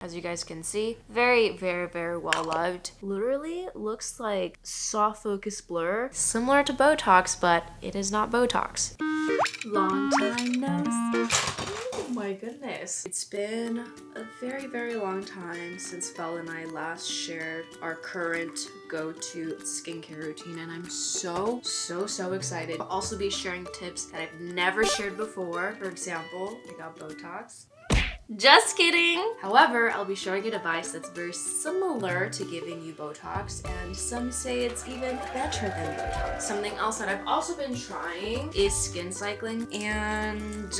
As you guys can see, very, very, very well loved. Literally looks like soft focus blur, similar to Botox, but it is not Botox. Long time no see. Oh my goodness. It's been a very, very long time since Fel and I last shared our current go-to skincare routine, and I'm so excited. I'll also be sharing tips that I've never shared before. For example, I got Botox. Just kidding! However, I'll be showing a device that's very similar to giving you Botox, and some say it's even better than Botox. Something else that I've also been trying is skin cycling, and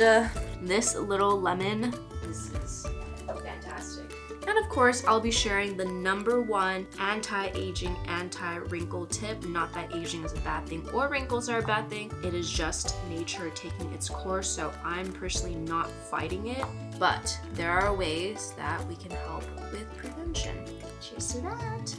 this little lemon, this is fantastic. And of course, I'll be sharing the #1 anti-aging, anti-wrinkle tip. Not that aging is a bad thing or wrinkles are a bad thing. It is just nature taking its course, so I'm personally not fighting it. But there are ways that we can help with prevention. Cheers to that.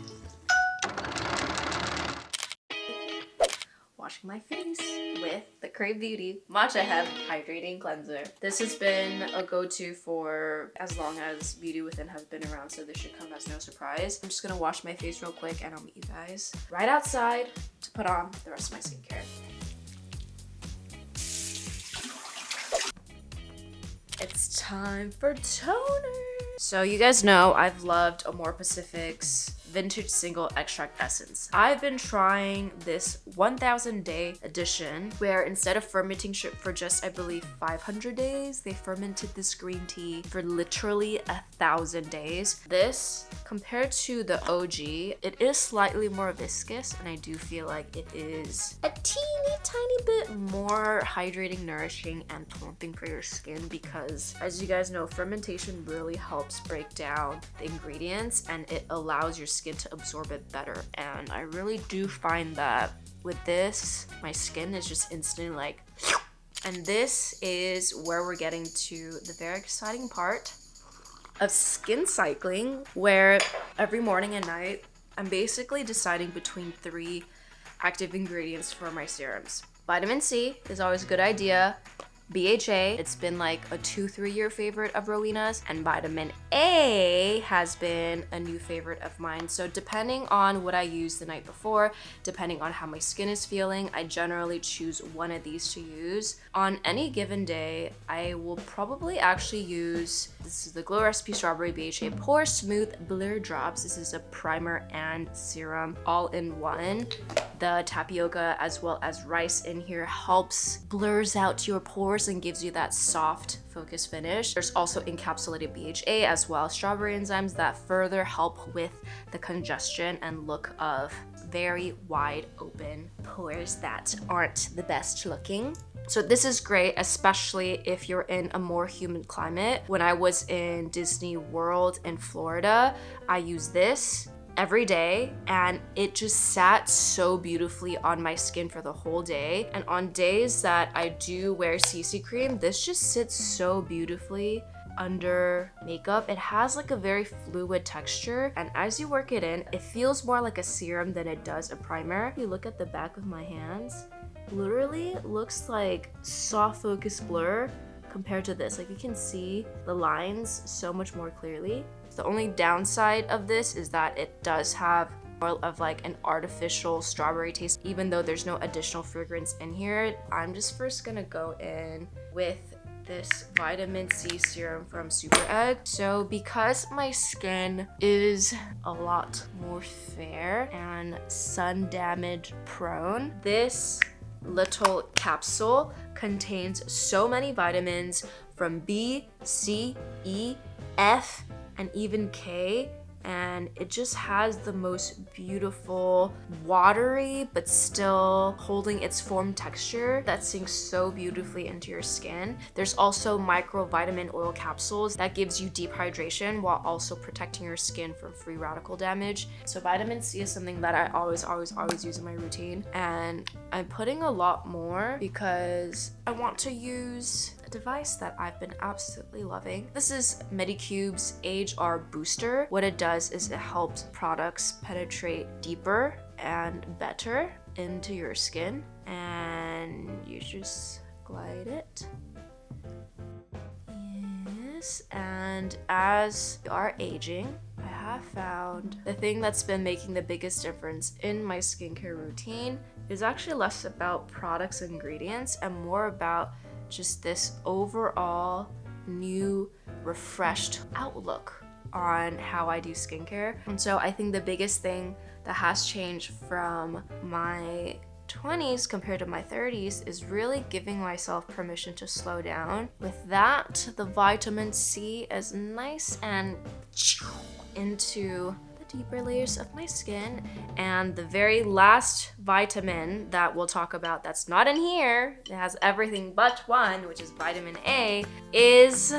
Washing my face with the Crave Beauty Matcha Hemp Hydrating Cleanser. This has been a go-to for as long as Beauty Within has been around, so this should come as no surprise. I'm just gonna wash my face real quick and I'll meet you guys right outside to put on the rest of my skincare. It's time for toner. So you guys know I've loved Amore Pacific's Vintage Single Extract Essence. I've been trying this 1000 day edition where instead of fermenting for just, I believe, 500 days, they fermented this green tea for literally 1000 days. This, compared to the OG, it is slightly more viscous, and I do feel like it is a teeny tiny bit more hydrating, nourishing, and plumping for your skin because, as you guys know, fermentation really helps break down the ingredients and it allows your skin to absorb it better. And I really do find that with this, my skin is just instantly like, and this is where we're getting to the very exciting part of skin cycling, where every morning and night, I'm basically deciding between 3 active ingredients for my serums. Vitamin C is always a good idea. BHA, it's been like a 2-3 year favorite of Rowena's, and vitamin A has been a new favorite of mine. So depending on what I used the night before, depending on how my skin is feeling, I generally choose one of these to use. On any given day, I will probably actually use, this is the Glow Recipe Strawberry BHA Pore Smooth Blur Drops. This is a primer and serum all in one. The tapioca as well as rice in here helps blurs out your pores and gives you that soft focus finish. There's also encapsulated BHA as well as strawberry enzymes that further help with the congestion and look of very wide open pores that aren't the best looking. So this is great, especially if you're in a more humid climate. When I was in Disney World in Florida, I used this every day and it just sat so beautifully on my skin for the whole day. And on days that I do wear CC cream, this just sits so beautifully under makeup. It has like a very fluid texture, and as you work it in, it feels more like a serum than it does a primer. If you look at the back of my hands, literally looks like soft focus blur compared to this. Like you can see the lines so much more clearly. The only downside of this is that it does have more of like an artificial strawberry taste, even though there's no additional fragrance in here. I'm just first gonna go in with this vitamin C serum from Super Egg. So because my skin is a lot more fair and sun damage prone, this little capsule contains so many vitamins from B, C, E, F, and even K, and it just has the most beautiful watery but still holding its form texture that sinks so beautifully into your skin. There's also microvitamin oil capsules that gives you deep hydration while also protecting your skin from free radical damage. So vitamin C is something that I always use in my routine, and I'm putting a lot more because I want to use device that I've been absolutely loving. This is Medicube's Age R Booster. What it does is it helps products penetrate deeper and better into your skin, and you just glide it in. this. And as we are aging, I have found the thing that's been making the biggest difference in my skincare routine is actually less about products and ingredients and more about just this overall new, refreshed outlook on how I do skincare. And so I think the biggest thing that has changed from my 20s compared to my 30s is really giving myself permission to slow down. With that, the vitamin C is nice and into the deeper layers of my skin. And the very last vitamin that we'll talk about that's not in here, it has everything but one, which is vitamin A, is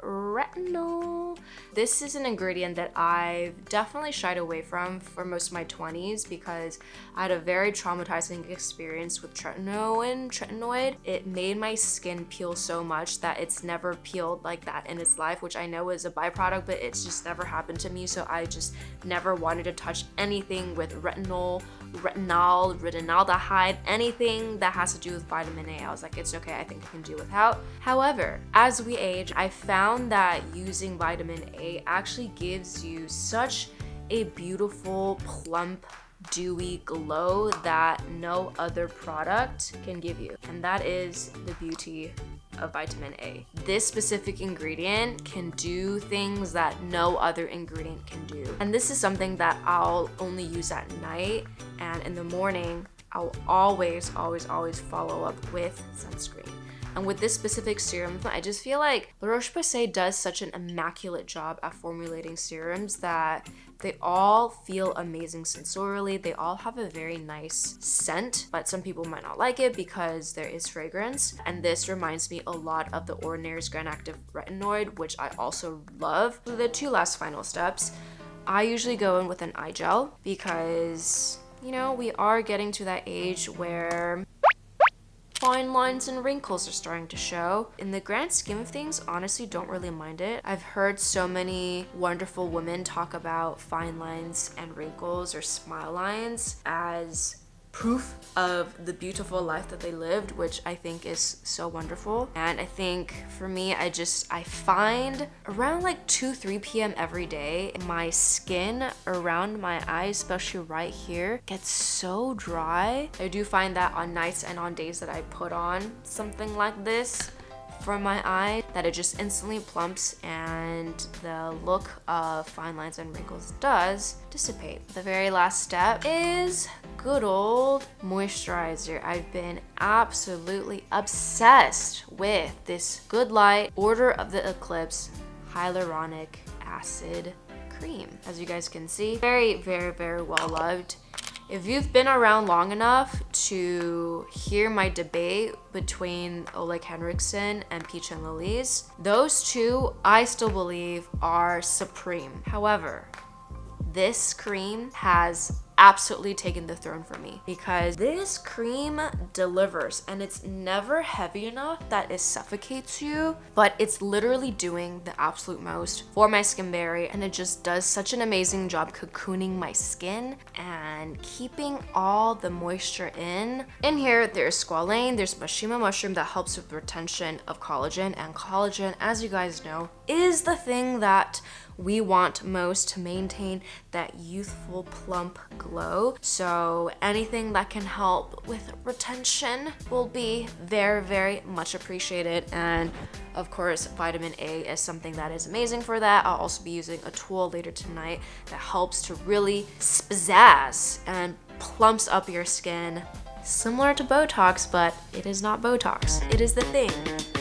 retinol. This is an ingredient that I've definitely shied away from for most of my 20s because I had a very traumatizing experience with tretinoid. It made my skin peel so much that it's never peeled like that in its life, which I know is a byproduct, but it's just never happened to me. So I just never wanted to touch anything with retinol, retinaldehyde, anything that has to do with vitamin A. I was like, it's okay, I think I can do without. However, as we age, I found that using vitamin A actually gives you such a beautiful, plump, dewy glow that no other product can give you. And that is the beauty of vitamin A. This specific ingredient can do things that no other ingredient can do. And this is something that I'll only use at night, and in the morning, I'll always follow up with sunscreen. And with this specific serum, I just feel like La Roche-Posay does such an immaculate job at formulating serums that they all feel amazing sensorially. They all have a very nice scent, but some people might not like it because there is fragrance. And this reminds me a lot of the Ordinary's Grand Active Retinoid, which I also love. So the two last final steps, I usually go in with an eye gel because, you know, we are getting to that age where fine lines and wrinkles are starting to show. In the grand scheme of things, honestly, don't really mind it. I've heard so many wonderful women talk about fine lines and wrinkles or smile lines as proof of the beautiful life that they lived, which I think is so wonderful. And I think for me, I find around like 2-3 p.m. every day, my skin around my eyes, especially right here, gets so dry. I do find that on nights and on days that I put on something like this for my eye, that it just instantly plumps and the look of fine lines and wrinkles does dissipate. The very last step is good old moisturizer. I've been absolutely obsessed with this Good Light Order of the Eclipse hyaluronic acid cream. As you guys can see, very well loved. If you've been around long enough to hear my debate between Ole Henriksen and Peach and Lily's, those two I still believe are supreme. However, this cream has absolutely taken the throne for me because this cream delivers, and it's never heavy enough that it suffocates you, but it's literally doing the absolute most for my skin barrier, and it just does such an amazing job cocooning my skin and keeping all the moisture in. In here, there's squalane, there's Mashima mushroom that helps with retention of collagen, and collagen, as you guys know, is the thing that we want most to maintain that youthful, plump glow. So anything that can help with retention will be very much appreciated. And of course, vitamin A is something that is amazing for that. I'll also be using a tool later tonight that helps to really spazz and plumps up your skin. Similar to Botox, but it is not Botox. It is the thing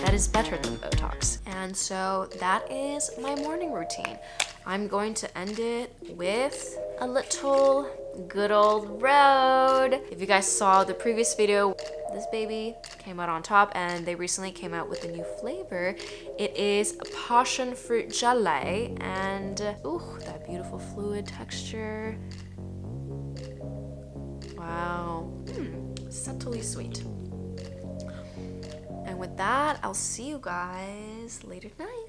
that is better than Botox. And so that is my morning routine. I'm going to end it with a little good old road. If you guys saw the previous video, this baby came out on top, and they recently came out with a new flavor. It is passion fruit gelée, and ooh, that beautiful fluid texture. Wow. Subtly sweet. And with that, I'll see you guys later tonight.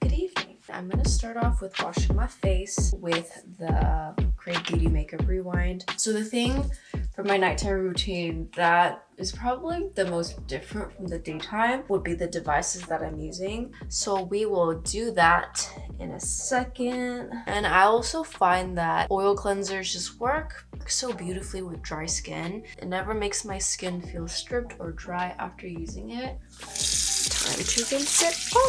Good evening. I'm gonna start off with washing my face with the beauty makeup rewind. So the thing for my nighttime routine that is probably the most different from the daytime would be the devices that I'm using. So we will do that in a second. And I also find that oil cleansers just work so beautifully with dry skin. It never makes my skin feel stripped or dry after using it. Time to rinse it on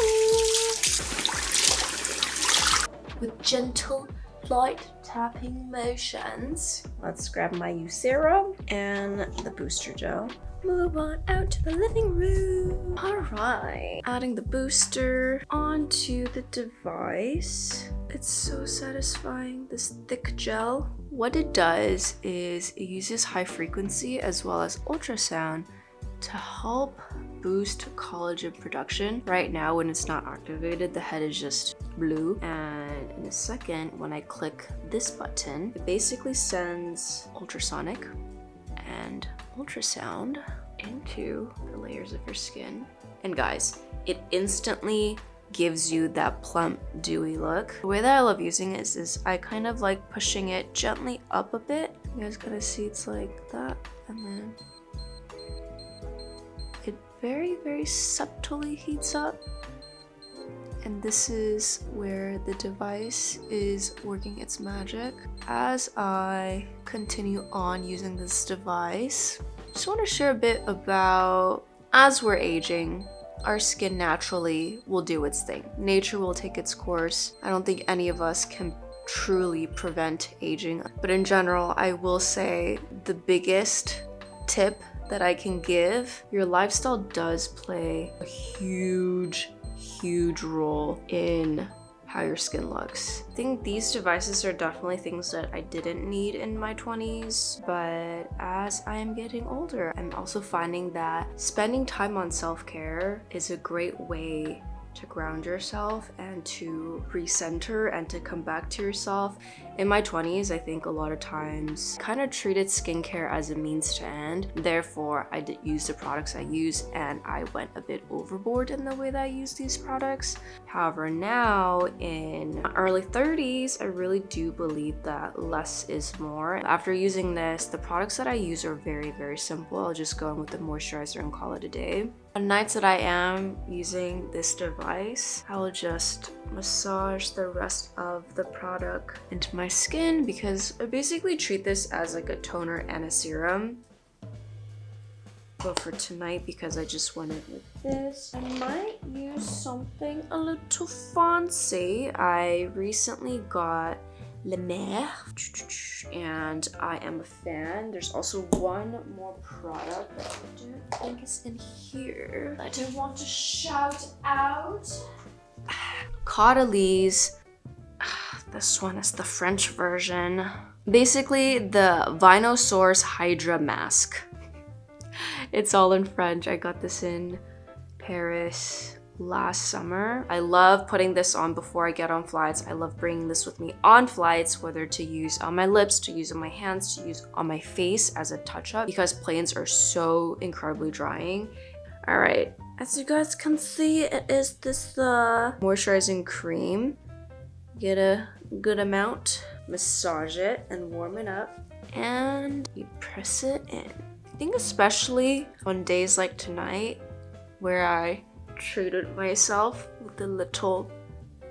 with gentle light tapping motions. Let's grab my serum and the booster gel. Move on out to the living room. All right, adding the booster onto the device. It's so satisfying, this thick gel. What it does is it uses high frequency as well as ultrasound to help boost collagen production. Right now, when it's not activated, the head is just blue. And in a second, when I click this button, it basically sends ultrasonic and ultrasound into the layers of your skin. And guys, it instantly gives you that plump, dewy look. The way that I love using it is I kind of like pushing it gently up a bit. You guys gotta see it's like that, and then it very, very subtly heats up. And this is where the device is working its magic. As I continue on using this device, I just want to share a bit about, as we're aging, our skin naturally will do its thing. Nature will take its course. I don't think any of us can truly prevent aging. But in general, I will say the biggest tip that I can give, your lifestyle does play a huge role in how your skin looks. I think these devices are definitely things that I didn't need in my 20s, but as I am getting older, I'm also finding that spending time on self-care is a great way to ground yourself and to recenter and to come back to yourself. In my 20s, I think a lot of times kind of treated skincare as a means to end. Therefore, I did use the products I use and I went a bit overboard in the way that I use these products. However, now in my early 30s, I really do believe that less is more. After using this, the products that I use are very, very simple. I'll just go in with the moisturizer and call it a day. On nights that I am using this device, I will just massage the rest of the product into my skin because I basically treat this as like a toner and a serum. But for tonight, because I just went in with this, I might use something a little fancy. I recently got La Mer, and I am a fan. There's also one more product that I don't think is in here. I do want to shout out. Caudalie. This one is the French version. Basically, the Vinosource Hydra Mask. It's all in French. I got this in Paris last summer. I love putting this on before I get on flights. I love bringing this with me on flights, whether to use on my lips, to use on my hands, to use on my face as a touch-up, because planes are so incredibly drying. All right, as you guys can see, it is this moisturizing cream. Get a good amount, massage it and warm it up, and you press it in. I think especially on days like tonight where I treated myself with a little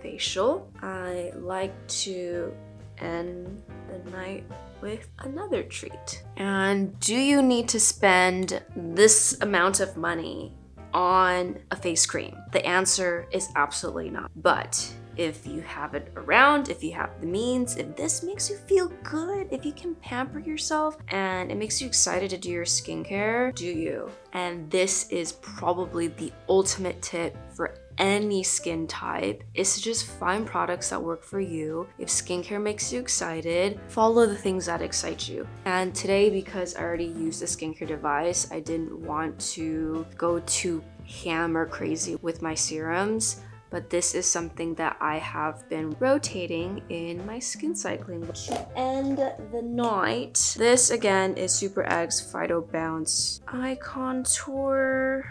facial, I like to end the night with another treat. And do you need to spend this amount of money on a face cream? The answer is absolutely not. But if you have it around, if you have the means, if this makes you feel good, if you can pamper yourself and it makes you excited to do your skincare, do you? And this is probably the ultimate tip for any skin type, is to just find products that work for you. If skincare makes you excited, follow the things that excite you. And today, because I already used the skincare device, I didn't want to go too hammer crazy with my serums. But this is something that I have been rotating in my skin cycling. To end the night, this again is Super Eggs Phyto Bounce Eye Contour.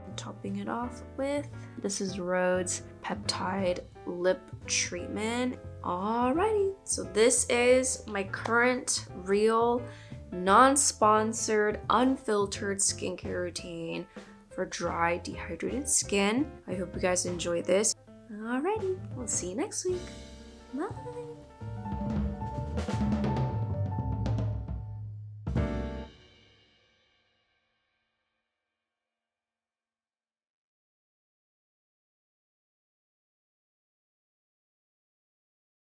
I'm topping it off with, this is Rhode's Peptide Lip Treatment. Alrighty, so this is my current real, non-sponsored, unfiltered skincare routine for dry, dehydrated skin. I hope you guys enjoy this. Alrighty, we'll see you next week. Bye.